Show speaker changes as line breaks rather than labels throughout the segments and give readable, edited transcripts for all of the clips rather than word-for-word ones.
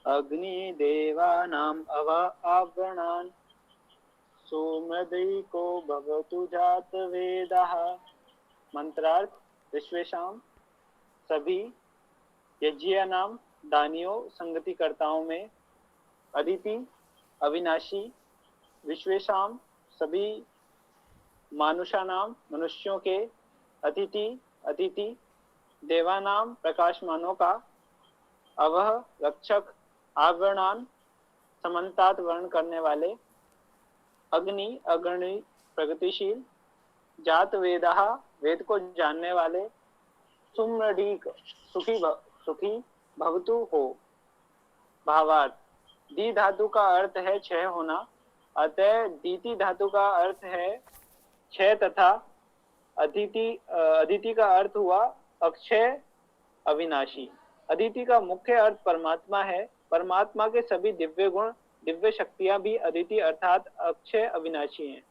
अग्निदेवानाम् आवरणान् सुमृदैको भवतु जातवेदः। मंत्रार्थ, विश्वेशां सभी यज्ञियानां दानियों संगतिकर्ताओं में, अदिति अविनाशी, विश्वेशां सभी मानुषानां मनुष्यों के, अतिथि अतिथि देवानां प्रकाशमानों का, अवह रक्षक आवरणान समन्तात वर्ण करने वाले, अग्नि अग्रणी प्रगतिशील, जात वेदः वेद को जानने वाले, सुमृढ़ीक सुखी भवतु हो। भावार्थ, दी धातु का अर्थ है क्षय होना, अतः दीति धातु का अर्थ है क्षय तथा अदिति का अर्थ हुआ अक्षय अविनाशी। अदिति का मुख्य अर्थ परमात्मा है। परमात्मा के सभी दिव्य गुण दिव्य शक्तियां भी अदिति अर्थात अक्षय अविनाशी हैं।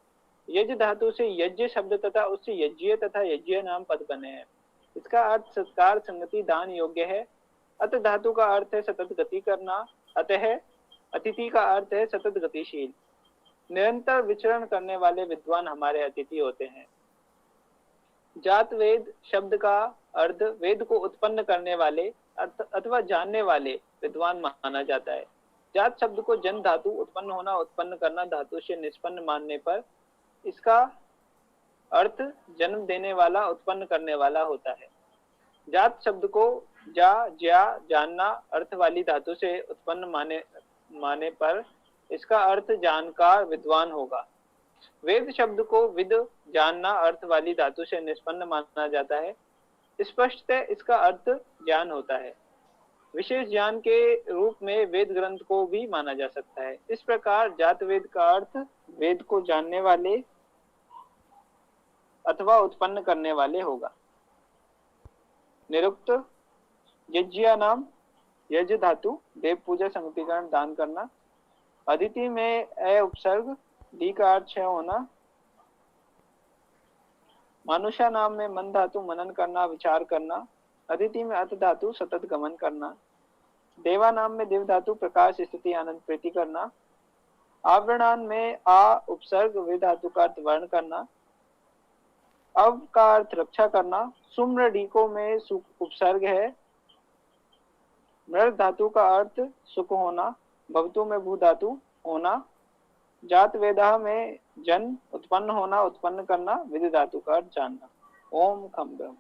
यज्ञ धातु से यज्ञ शब्द तथा उससे यज्ञ तथा यज्ञ नाम पद बने हैं। इसका अर्थ सत्कार संगति दान योग्य है। अत धातु का अर्थ है सतत गति करना, अतः अतिथि का अर्थ है सतत गतिशील। निरंतर विचरण करने वाले विद्वान हमारे अतिथि होते हैं। जात वेद शब्द का अर्थ वेद को उत्पन्न करने वाले अथवा जानने वाले विद्वान माना जाता है। जात शब्द को जन धातु उत्पन्न होना उत्पन्न करना धातु से निष्पन्न मानने पर इसका अर्थ जन्म देने वाला उत्पन्न करने वाला होता है। जात शब्द को जा ज्या जानना अर्थ वाली धातु से उत्पन्न माने पर इसका अर्थ जानकार विद्वान होगा। वेद शब्द को विद जानना अर्थ वाली धातु से निष्पन्न माना जाता है। स्पष्टतः इसका अर्थ ज्ञान होता है। विशेष ज्ञान के रूप में वेद ग्रंथ को भी माना जा सकता है। इस प्रकार जात वेद का अर्थ वेद को जानने वाले अथवा उत्पन्न करने वाले होगा। निरुक्त, यज्ञिया नाम यज्ञ धातु देव पूजा संगतिकरण दान करना। अदिति में ए उपसर्ग डी का अर्थ क्षय होना। मानुषा नाम में मन धातु मनन करना विचार करना। अदिति में अत धातु सतत गमन करना। देवा नाम में देव धातु प्रकाश स्थिति आनंद प्रीति करना। आवरणान में आ उपसर्ग वे धातु का अर्थ वर्ण करना। अव का अर्थ रक्षा करना। सुम्रडीको में सुख उपसर्ग है। मृग धातु का अर्थ सुख होना। भवतु में भू धातु होना। जात वेदा में जन उत्पन्न होना उत्पन्न करना। विधि धातु का अर्थ जानना। ओम खम ब्रह्म।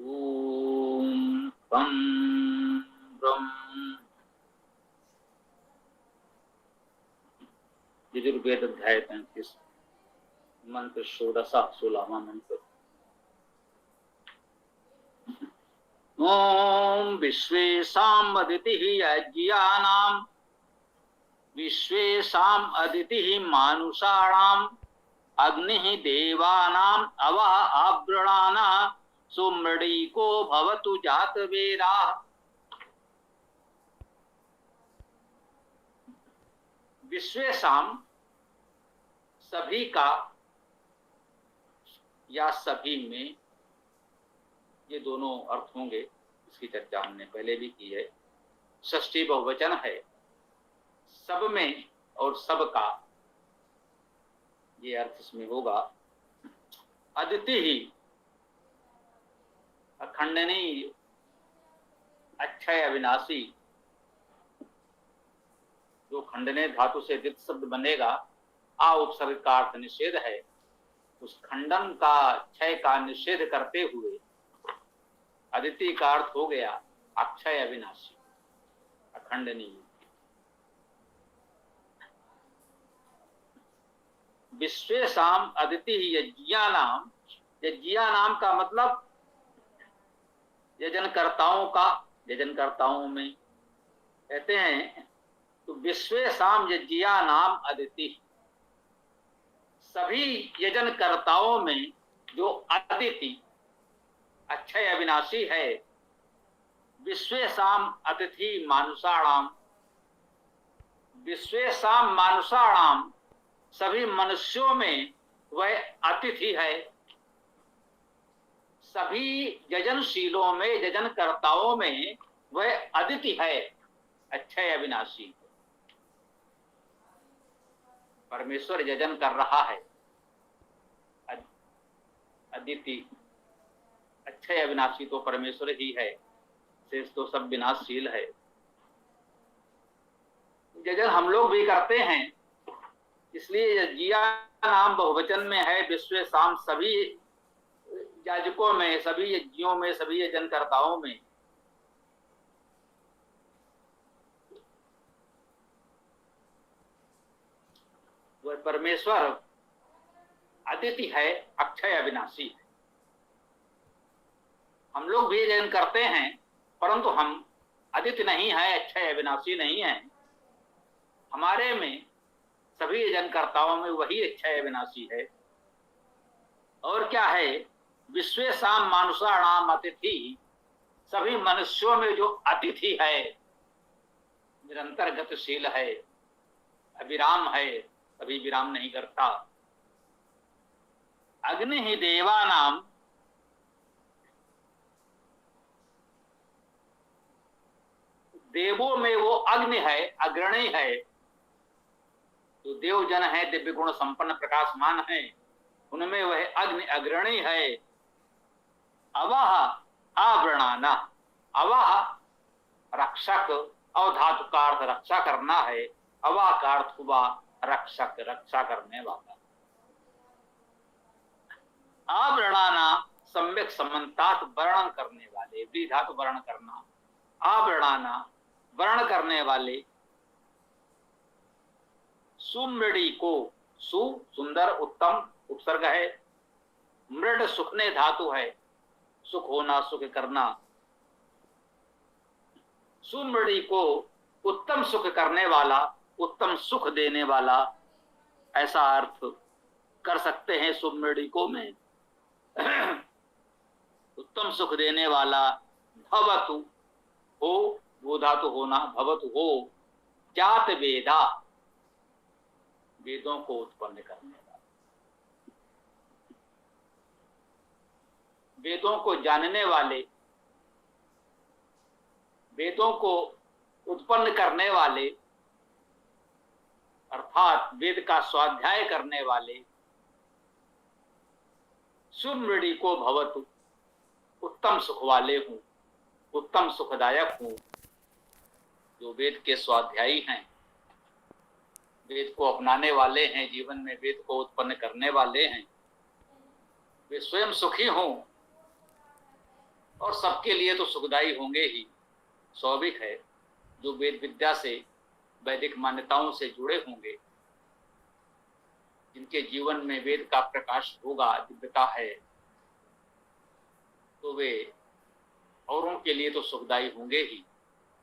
ओम खम ब्रह्म। यजुर्वेद अध्याय 35 मंत्र 16वां मंत्र। ओम विश्वेशां अदितिः यज्ञियानां विश्वेशां अदितिः मानुषाणां अग्निः देवानां अवः आवृणानां सुमृडीको भवतु जातवेदाः। विश्वेशां सभी का या सभी में, ये दोनों अर्थ होंगे। इसकी चर्चा हमने पहले भी की है। षष्ठी बहुवचन है। सब में और सब का ये अर्थ इसमें होगा। अदिति ही अखंडनी अक्षय अविनाशी। जो खंडने धातु से दित शब्द बनेगा, आ उपसर्ग का अर्थ निषेध है। उस खंडन का क्षय का निषेध करते हुए अदिति का अर्थ हो गया अक्षय अविनाशी अखंडनीय। विश्वेशाम अदिति यज्ञियानाम। यज्ञियानाम का मतलब यजनकर्ताओं का, यजनकर्ताओं में कहते हैं। तो विश्वेशाम यज्ञियानाम अदिति, सभी यजनकर्ताओं में जो अदिति अक्षय अविनाशी है। विश्वेशाम अतिथि मानुषाणाम, विश्वेशाम मानुषाणाम सभी मनुष्यों में वह अतिथि है, सभी यजनशीलों में, यजनकर्ताओं में वह अदिति है, अक्षय अविनाशी। परमेश्वर यजन कर रहा है, अदिति अक्षय अविनाशी तो परमेश्वर ही है, शेष तो सब विनाशशील है। यजन हम लोग भी करते हैं, इसलिए यज्ञिया नाम बहुवचन में है। विश्व शाम सभी याजकों में, सभी यज्ञों में, सभी यजनकर्ताओं में वह परमेश्वर अदिति है, अक्षय अविनाशी है। हम लोग भी यजन करते हैं, परंतु हम अदिति नहीं है, अक्षय अविनाशी नहीं है। हमारे में, सभी यजनकर्ताओं में वही अक्षय अविनाशी है। और क्या है? विश्वेशाम मानुषाणाम अतिथि, सभी मनुष्यों में जो अतिथि है, निरंतर गतिशील है, अविराम है, कभी विराम नहीं करता। अग्नि ही देवानाम, देवों में वो अग्नि है, अग्रणी है। जो देवजन है, दिव्य गुण संपन्न प्रकाशमान है, उनमें वह अग्नि अग्रणी है। अवाह आवरणाना, अवाह रक्षक, अवधातु का अर्थ रक्षा करना है, अवा का अर्थ हुआ रक्षक, रक्षा करने वाला। आवरणाना सम्यक समन्तात, वर्णन करने वाले, धातु वर्ण करना, आवरणाना वर्ण करने वाले। सुमृडी को, सु सुंदर उत्तम उपसर्ग है, मृड सुखने धातु है, सुख होना, सुख करना। सुमृडी को उत्तम सुख करने वाला, उत्तम सुख देने वाला, ऐसा अर्थ कर सकते हैं सुमृडी को में। उत्तम सुख देने वाला। भवतु हो, वो धातु होना, भवतु हो। जात वेदा, वेदों को उत्पन्न करने वाला, वेदों को जानने वाले, वेदों को उत्पन्न करने वाले, अर्थात वेद का स्वाध्याय करने वाले। सुमृडी को भवतु, उत्तम सुख वाले हूं, उत्तम सुखदायक हूं। जो वेद के स्वाध्यायी हैं, वेद को अपनाने वाले हैं, जीवन में वेद को उत्पन्न करने वाले हैं, वे स्वयं सुखी हों और सबके लिए तो सुखदायी होंगे ही, स्वाभाविक है। जो वेद विद्या से, वैदिक मान्यताओं से जुड़े होंगे, जिनके जीवन में वेद का प्रकाश होगा, दिव्यता है, तो वे औरों के लिए तो सुखदायी होंगे ही,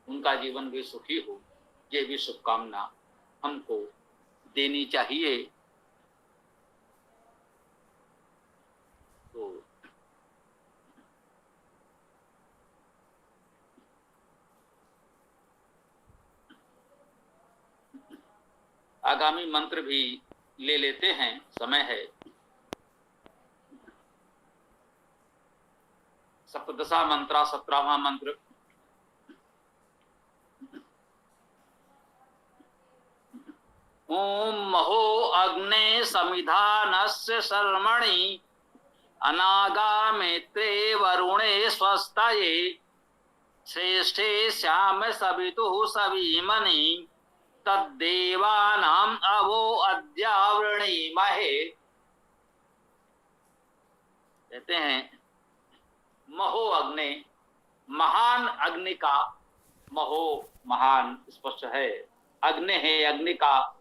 उनका जीवन भी सुखी हो, ये भी शुभकामना हमको देनी चाहिए। तो आगामी मंत्र भी ले लेते हैं, समय है। सप्तदशा मंत्रा, 17वां मंत्र। ओम महो अग्ने समिधानस्य शर्मणि, अनागामित्रे वरुणे स्वस्तये, श्रेष्ठे श्याम सवितुः सवीमनि, तद्देवानाम अवो अद्यावृणीमहे। कहते हैं महो अग्नि, महान अग्नि का, महो महान स्पष्ट है, अग्नि है, अग्नि का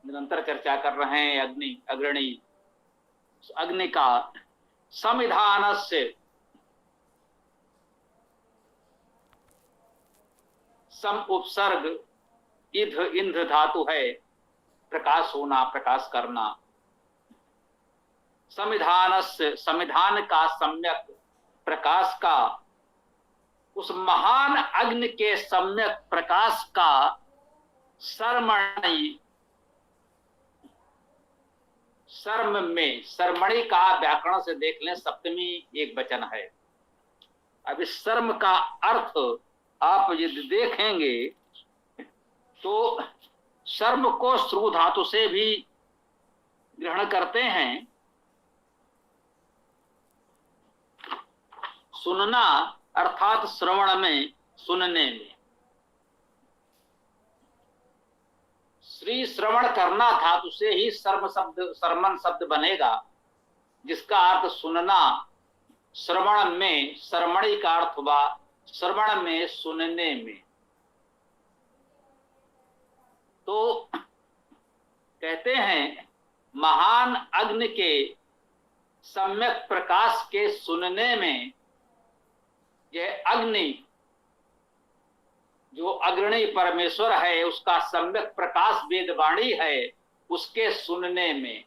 निरंतर चर्चा कर रहे हैं, अग्नि अग्रणी, अग्नि का। संविधानस्य, सम उपसर्ग, इध इंद्र धातु है, प्रकाश होना, प्रकाश करना। संविधानस्य, संविधान का, सम्यक प्रकाश का, उस महान अग्नि के सम्यक प्रकाश का। शर्मणि, शर्म में, शर्मणि का व्याकरण से देख लें, सप्तमी एक वचन है। अब इस शर्म का अर्थ आप यदि देखेंगे तो शर्म को श्रु धातु से भी ग्रहण करते हैं। सुनना अर्थात श्रवण में, सुनने में। श्री श्रवण करना धातु से ही शर्म शब्द, शर्मन शब्द बनेगा, जिसका अर्थ सुनना। श्रवण में, श्रमणी का अर्थ हुआ श्रवण में, सुनने में। तो कहते हैं महान अग्नि के सम्यक प्रकाश के सुनने में, यह अग्नि जो अग्रणी परमेश्वर है उसका सम्यक प्रकाश वेदवाणी है, उसके सुनने में।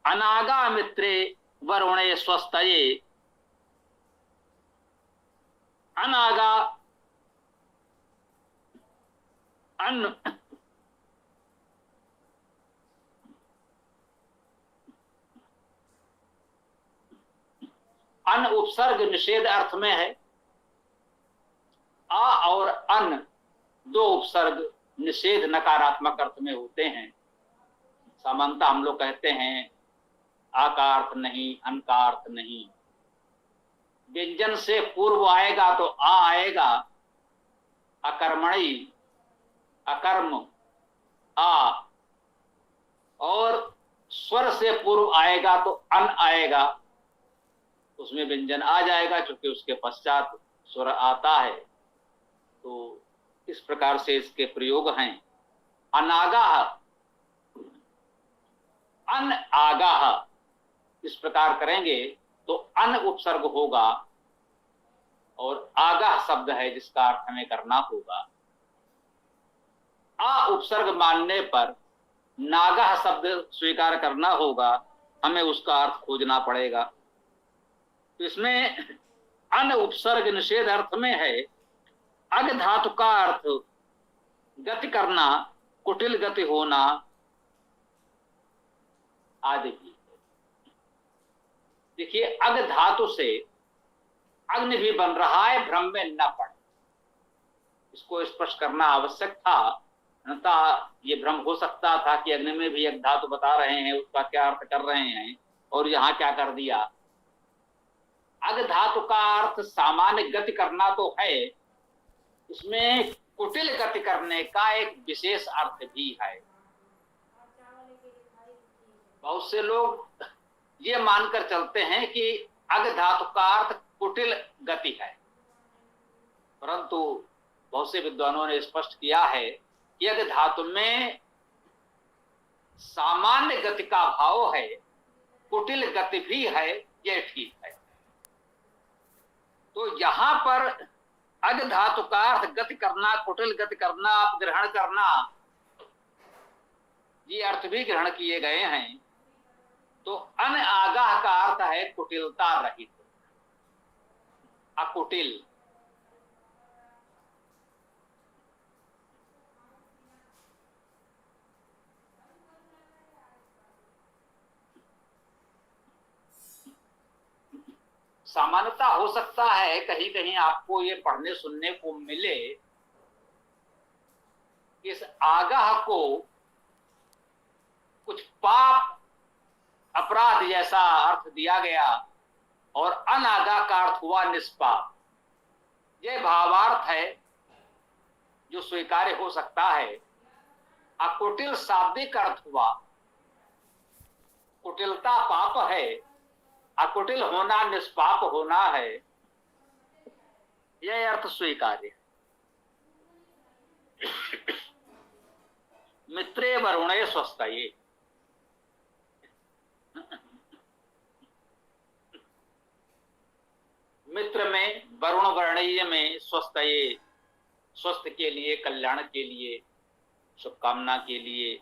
अनागा मित्रे वरुणे स्वस्तये, अनागा अन उपसर्ग निषेध अर्थ में है। आ और अन दो उपसर्ग निषेध नकारात्मक अर्थ में होते हैं। सामान्यतः हम लोग कहते हैं आ का अर्थ नहीं, अन का अर्थ नहीं। व्यंजन से पूर्व आएगा तो आ आएगा, अकर्मणी, अकर्म, आ। और स्वर से पूर्व आएगा तो अन आएगा, उसमें व्यंजन आ जाएगा, क्योंकि उसके पश्चात स्वर आता है। तो इस प्रकार से इसके प्रयोग हैं। अनागाह, अन आगाह, इस प्रकार करेंगे तो अन उपसर्ग होगा और आगाह शब्द है जिसका अर्थ हमें करना होगा। आ उपसर्ग मानने पर नागाह शब्द स्वीकार करना होगा, हमें उसका अर्थ खोजना पड़ेगा। तो इसमें अन उपसर्ग निषेध अर्थ में है। अग धातु का अर्थ गति करना, कुटिल गति होना आदि भी। देखिए अग धातु से अग्नि भी बन रहा है, भ्रम में न पड़े, इसको स्पष्ट करना आवश्यक था। अन्यथा ये भ्रम हो सकता था कि अग्नि में भी एक धातु बता रहे हैं, उसका क्या अर्थ कर रहे हैं और यहां क्या कर दिया। अग धातु का अर्थ सामान्य गति करना तो है, इसमें कुटिल गति करने का एक विशेष अर्थ भी है। बहुत से लोग ये मानकर चलते हैं कि अग धातु का अर्थ कुटिल गति है, परंतु बहुत से विद्वानों ने स्पष्ट किया है कि अग धातु में सामान्य गति का भाव है, कुटिल गति भी है, यह ठीक है। तो यहां पर अग धातु का अर्थ गति करना, कुटिल गति करना, अपग्रहण करना, ये अर्थ भी ग्रहण किए गए हैं। तो अन आगाह का अर्थ है कुटिलता रहित, अकुटिल। सामान्यता हो सकता है कहीं कहीं आपको ये पढ़ने सुनने को मिले, इस आगाह को कुछ पाप अपराध जैसा अर्थ दिया गया और अनागाह का अर्थ हुआ निष्पाप। यह भावार्थ है जो स्वीकार्य हो सकता है। अकुटिल शाब्दिक अर्थ हुआ, कुटिलता पाप है, अकुटिल होना निष्पाप होना है, यह अर्थ स्वीकार्य। मित्रे वरुणे स्वस्तये, मित्र में, वरुण वर्णीय में, स्वस्तये, स्वस्थ के लिए, कल्याण के लिए, शुभकामना के लिए।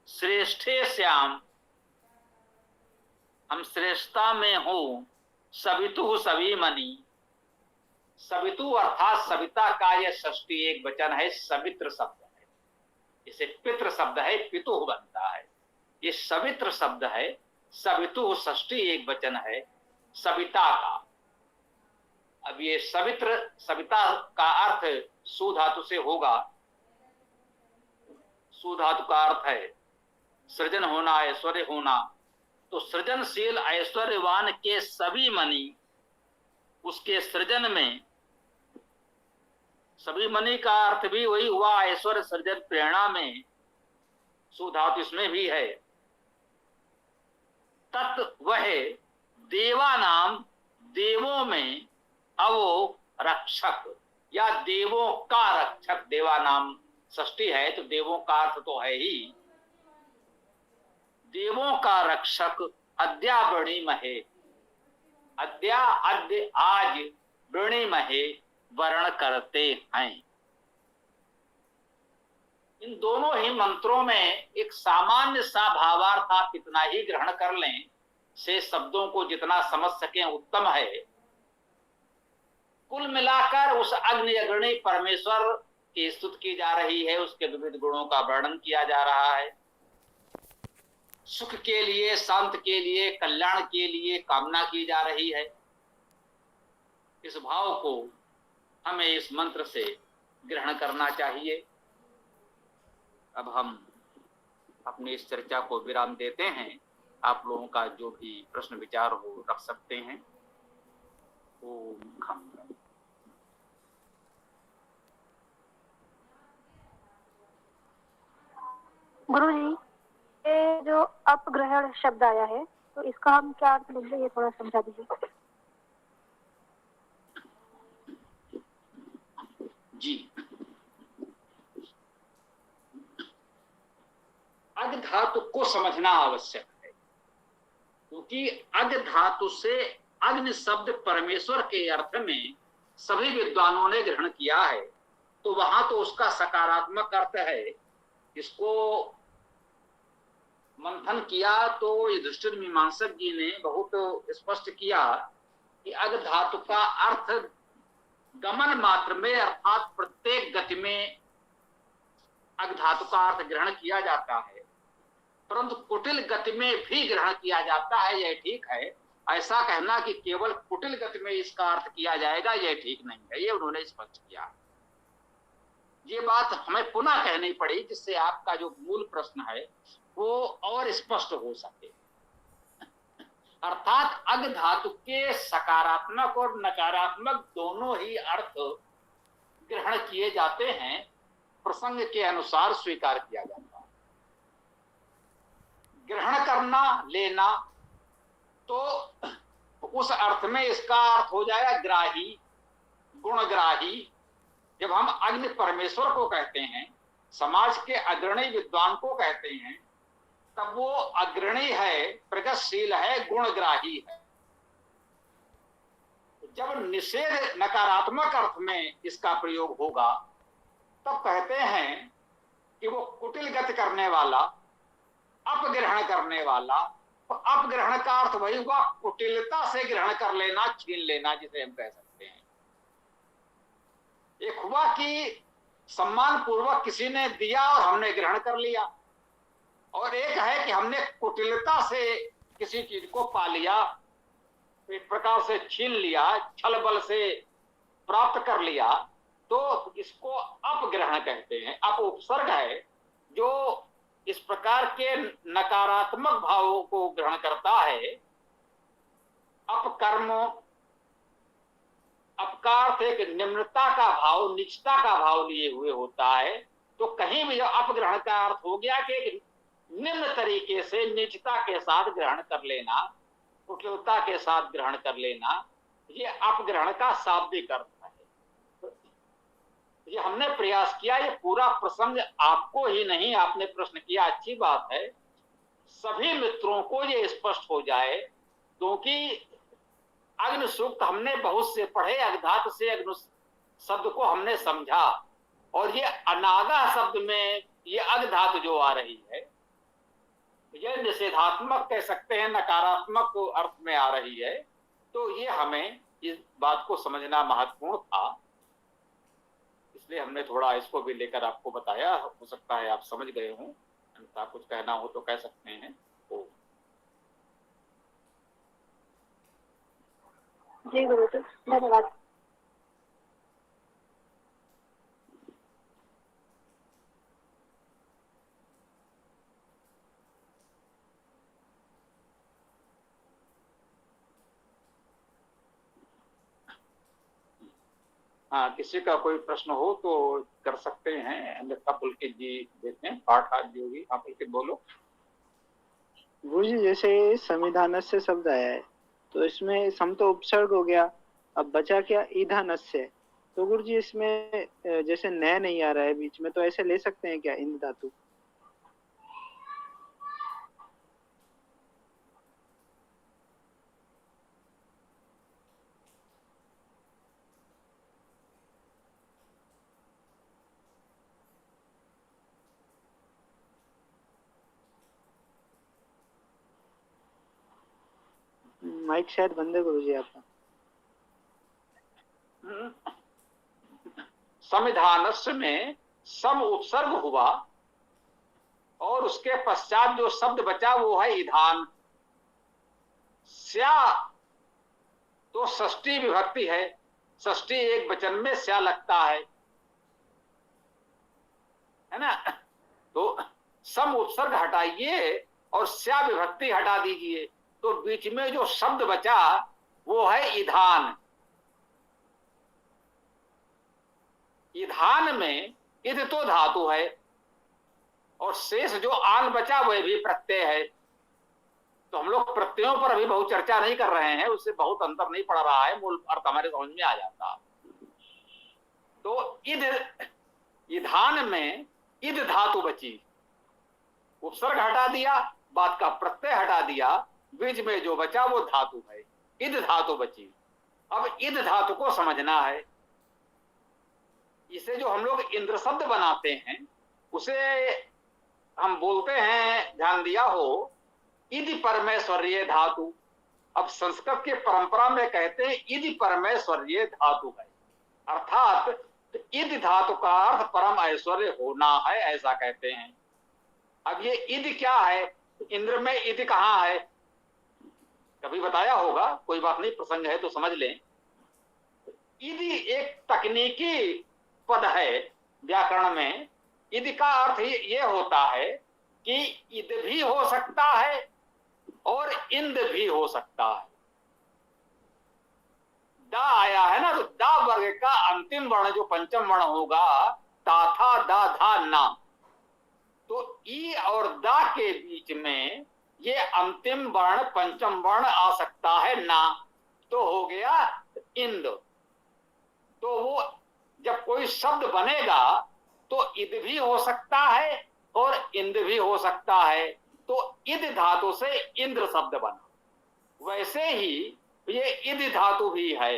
श्रेष्ठे श्याम, हम श्रेष्ठता में हो, सवितु सभी मनी, सवितु अर्थात सविता का यह षष्ठी एक वचन है, सवित्र शब्द है। इसे पितृ शब्द है, पितु बनता है। ये सवित्र शब्द है, सवितु षष्ठी एक वचन है सविता का। अब ये सवित्र, सविता का अर्थ सु धातु से होगा। सु धातु का अर्थ है सृजन होना, ऐश्वर्य होना। तो सृजनशील ऐश्वर्यवान के सभी मणि उसके सृजन में, सभी मणि का अर्थ भी वही हुआ ऐश्वर्य सृजन प्रेरणा में, सु धातु इसमें भी है। तत् वह देवा नाम, देवों में अवो रक्षक या देवों का रक्षक, देवा नाम षष्ठी है तो देवों का अर्थ तो है ही। देवों का रक्षक अद्या वृणीमहे, अद्या अद्य आज वृणीमहे वर्ण करते हैं। इन दोनों ही मंत्रों में एक सामान्य सा भावार्थ आप इतना ही ग्रहण कर लें, से शब्दों को जितना समझ सकें उत्तम है। कुल मिलाकर उस अग्नि अग्रणी परमेश्वर की स्तुति की जा रही है, उसके विविध गुणों का वर्णन किया जा रहा है। सुख के लिए, शांत के लिए, कल्याण के लिए कामना की जा रही है। इस भाव को हमें इस मंत्र से ग्रहण करना चाहिए। अब हम अपनी इस चर्चा को विराम देते हैं। आप लोगों का जो भी प्रश्न विचार हो रख सकते हैं। ओम खम।
गुरुजी, ये जो अपग्रहण शब्द आया है तो इसका हम क्या अर्थ लेंगे, ये थोड़ा समझा दीजिए।
जी, अग धातु को समझना आवश्यक है, क्योंकि अग धातु से अग्नि शब्द परमेश्वर के अर्थ में सभी विद्वानों ने ग्रहण किया है। तो वहां तो उसका सकारात्मक अर्थ है। इसको मंथन किया तो युधिष्ठिर मीमांसक जी ने बहुत स्पष्ट किया कि अग धातु का अर्थ गमन मात्र में, अर्थात प्रत्येक गति में अग धातु का अर्थ ग्रहण किया जाता है, परंतु कुटिल गति में भी ग्रहण किया जाता है, यह ठीक है। ऐसा कहना कि केवल कुटिल गति में इसका अर्थ किया जाएगा, यह ठीक नहीं है, ये उन्होंने स्पष्ट किया। ये बात हमें पुनः कहनी पड़ी, जिससे आपका जो मूल प्रश्न है वो और स्पष्ट हो सके। अर्थात अग धातु के सकारात्मक और नकारात्मक दोनों ही अर्थ ग्रहण किए जाते हैं, प्रसंग के अनुसार स्वीकार किया जाता है। ग्रहण करना, लेना, तो उस अर्थ में इसका अर्थ हो जाएगा ग्राही, गुणग्राही। जब हम अग्नि परमेश्वर को कहते हैं, समाज के अग्रणी विद्वान को कहते हैं, तब वो अग्रणी है, प्रगतिशील है, गुणग्राही है। जब निषेध नकारात्मक अर्थ में इसका प्रयोग होगा, तब कहते हैं कि वो कुटिल गति करने वाला, अपग्रहण करने वाला। तो अपग्रहण का अर्थ वही हुआ कुटिलता से ग्रहण कर लेना, छीन लेना, जिसे हम कह सकते हैं। एक हुआ कि सम्मान पूर्वक किसी ने दिया और हमने ग्रहण कर लिया, और एक है कि हमने कुटिलता से किसी चीज को पा लिया, एक प्रकार से छीन लिया, छल बल से प्राप्त कर लिया। तो इसको अपग्रहण कहते हैं। अप उपसर्ग है जो इस प्रकार के नकारात्मक भावों को ग्रहण करता है। अपकर्म, अपकार एक निम्नता का भाव, नीचता का भाव लिए हुए होता है। तो कहीं भी अपग्रहण का अर्थ हो गया कि निम्न तरीके से नीचता के साथ ग्रहण कर लेना, कुटिलता के साथ ग्रहण कर लेना, ये अपग्रहण का शाब्दिक अर्थ है। ये हमने प्रयास किया। ये पूरा प्रसंग आपको ही नहीं, आपने प्रश्न किया, अच्छी बात है, सभी मित्रों को ये स्पष्ट हो जाए, क्योंकि अग्नि सूक्त हमने बहुत से पढ़े, अग्धात से अग्नि शब्द को हमने समझा, और ये अनागा शब्द में ये अग्धात जो आ रही है, ये निषेधात्मक कह सकते हैं, नकारात्मक अर्थ में आ रही है। तो ये हमें इस बात को समझना महत्वपूर्ण था। इसलिए हमने थोड़ा इसको भी लेकर आपको बताया। हो सकता है आप समझ गए हों, अन्यथा कुछ कहना हो तो कह सकते हैं। तो
जी गुरुजी, धन्यवाद।
हाँ, किसी का कोई प्रश्न हो तो कर सकते हैं, अन्यथा पुलकित जी देते हैं पाठ आज जो भी। हाँ पुलकित बोलो।
गुरुजी जैसे संविधान से शब्द आया है तो इसमें सम तो उपसर्ग हो गया, अब बचा क्या ईधानस्य। तो गुरुजी इसमें जैसे न नहीं आ रहा है बीच में, तो ऐसे ले सकते हैं क्या इंद धातु? माइक शायद बंद है गुरुजी आपका।
संविधानस्य में सम उपसर्ग हुआ और उसके पश्चात जो शब्द बचा वो है ईधान। स्या तो षष्ठी विभक्ति है, षष्ठी एक वचन में स्या लगता है ना। तो सम उपसर्ग हटाइए और स्या विभक्ति हटा दीजिए, तो बीच में जो शब्द बचा वो है ईधान। ईधान में इद तो धातु है और शेष जो आन बचा वह भी प्रत्यय है। तो हम लोग प्रत्ययों पर अभी बहुत चर्चा नहीं कर रहे हैं, उससे बहुत अंतर नहीं पड़ रहा है, मूल अर्थ हमारे समझ में आ जाता। तो इद, ईधान में इद धातु बची, उपसर्ग हटा दिया, बात का प्रत्यय हटा दिया, बीच में जो बचा वो धातु है, इद धातु बची। अब इद धातु को समझना है। इसे जो हम लोग इंद्र शब्द बनाते हैं उसे हम बोलते हैं, ध्यान दिया हो, इदि परमेश्वर्य धातु। अब संस्कृत के परंपरा में कहते हैं इदि परमेश्वर्य धातु है, अर्थात इदि धातु का अर्थ परम ऐश्वर्य होना है, ऐसा कहते हैं। अब ये इदि क्या है? इंद्र में इदि कहां है? कभी बताया होगा, कोई बात नहीं, प्रसंग है तो समझ लें। इदि एक तकनीकी पद है व्याकरण में। इदि का अर्थ ये होता है कि इद भी हो सकता है और इंद भी हो सकता है। दा आया है ना, तो दा वर्ग का अंतिम वर्ण जो पंचम वर्ण होगा, ता था दा धा ना, तो ई और दा के बीच में ये अंतिम वर्ण पंचम वर्ण आ सकता है ना, तो हो गया इंद। तो वो जब कोई शब्द बनेगा तो इद भी हो सकता है और इंद भी हो सकता है, तो इद धातु से इंद्र शब्द बना। वैसे ही ये इद धातु भी है,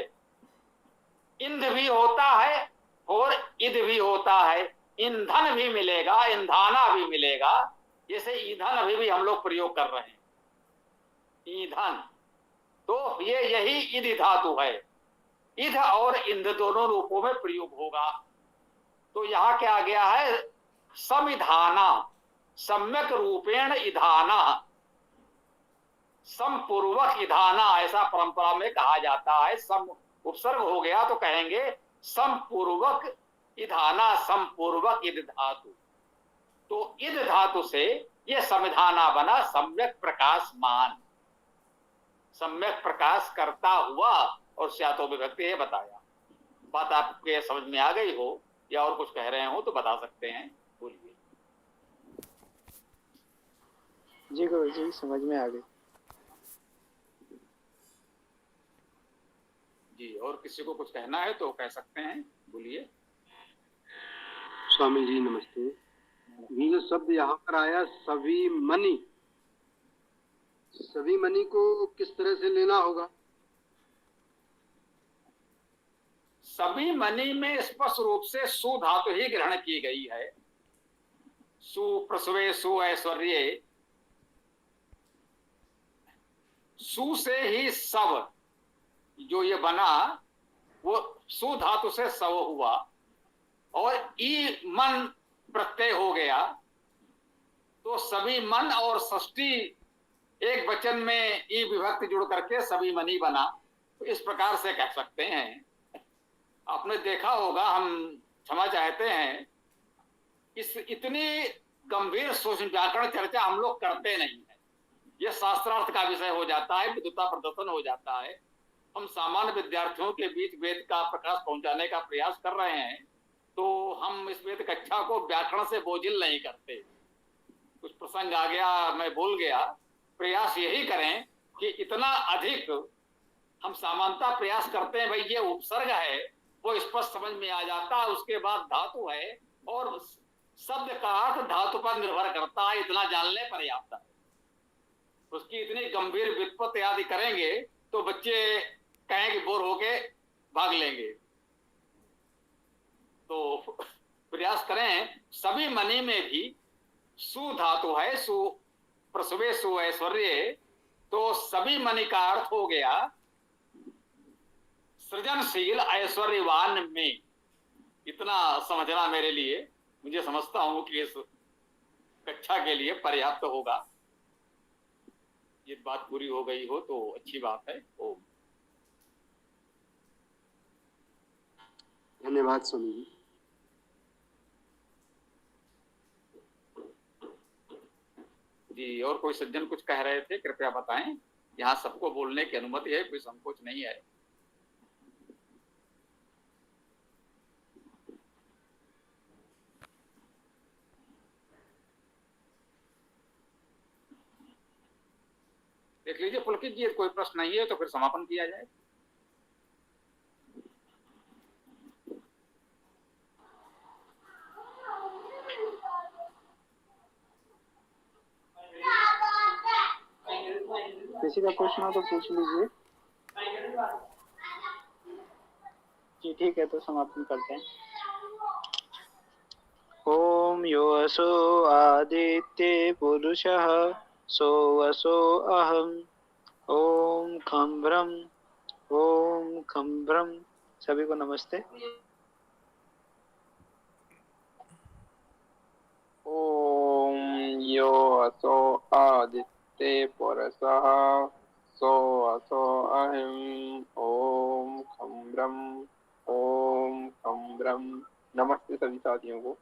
इंद भी होता है और इद भी होता है, ईंधन भी मिलेगा, ईंधाना भी मिलेगा। जैसे ईंधन अभी भी हम लोग प्रयोग कर रहे हैं, ईंधन, तो ये यही इद धातु है। इध और इंद दोनों रूपों में प्रयोग होगा। तो यहां क्या आ गया है? समिधाना, सम्यक रूपेण इधाना, समपूर्वक इधाना, ऐसा परंपरा में कहा जाता है। सम उपसर्ग हो गया तो कहेंगे समपूर्वक इधाना, समपूर्वक इद धातु। तो इद धातु से ये समिधाना बना, सम्यक प्रकाशमान, सम्यक प्रकाश करता हुआ, और स्यातो विभक्ति है बताया। बात आपके समझ में आ गई हो या और कुछ कह रहे हो तो बता सकते हैं, बोलिए।
जी गुरु जी, समझ में आ गई।
जी, और किसी को कुछ कहना है तो कह सकते हैं, बोलिए।
स्वामी जी नमस्ते। ये जो शब्द यहाँ पर आया सभी मनी, सभी मनी को किस तरह से लेना होगा?
सभी मनी में स्पष्ट रूप से सु धातु ही ग्रहण की गई है। सु प्रसवे सु ऐश्वर्य, सु से ही सब जो ये बना वो सु धातु से सव हुआ। और ई मन प्रत्यय हो गया तो सभी मन और षष्ठी एक वचन में ई विभक्ति जुड़ करके सभी मनी बना। तो इस प्रकार से कह सकते हैं। आपने देखा होगा, हम क्षमा चाहते हैं, इस इतनी गंभीर सूक्ष्म व्याकरण चर्चा हम लोग करते नहीं है। यह शास्त्रार्थ का विषय हो जाता है, विद्वता प्रदर्शन हो जाता है। हम सामान्य विद्यार्थियों के बीच वेद का प्रकाश पहुंचाने का प्रयास कर रहे हैं, तो हम इस वेद कक्षा को व्याकरण से बोझिल नहीं करते। कुछ प्रसंग आ गया, मैं भूल गया, प्रयास यही करें कि इतना अधिक हम समानता प्रयास करते हैं, भाई ये उपसर्ग है वो स्पष्ट समझ में आ जाता है, उसके बाद धातु है और शब्द का अर्थ धातु पर निर्भर करता है, इतना जानने पर्याप्त है। उसकी इतनी गंभीर व्युत्पत्ति आदि करेंगे तो बच्चे कहेंगे बोर होके भाग लेंगे। तो प्रयास करें। सभी मनी में भी सु धातु है, सु प्रसवे सु ऐश्वर्य, तो सभी मनी का अर्थ हो गया सृजनशील ऐश्वर्यवान में। इतना समझना मेरे लिए, मुझे समझता हूं कि इस कक्षा के लिए पर्याप्त होगा। ये बात पूरी हो गई हो तो अच्छी बात है। ओम।
धन्यवाद स्वामी जी।
जी, और कोई सज्जन कुछ कह रहे थे, कृपया बताएं। यहाँ सबको बोलने की अनुमति है, कोई संकोच नहीं है। देख लीजिए पुलकित जी, कोई प्रश्न नहीं है तो फिर समापन किया जाए।
किसी का प्रश्न हो तो पूछ लीजिए। जी ठीक है, तो समापन करते हैं। ओम यो असो आदित्य पुरुषः सो असो अहम। ओम खम ब्रह्म, ओम खम ब्रह्म। सभी को नमस्ते।
ओम यो असो आदित्य पुरुषः सो असो अहम्। ओम खम ब्रह्म, ओम खम ब्रह्म। नमस्ते सभी साथियों को।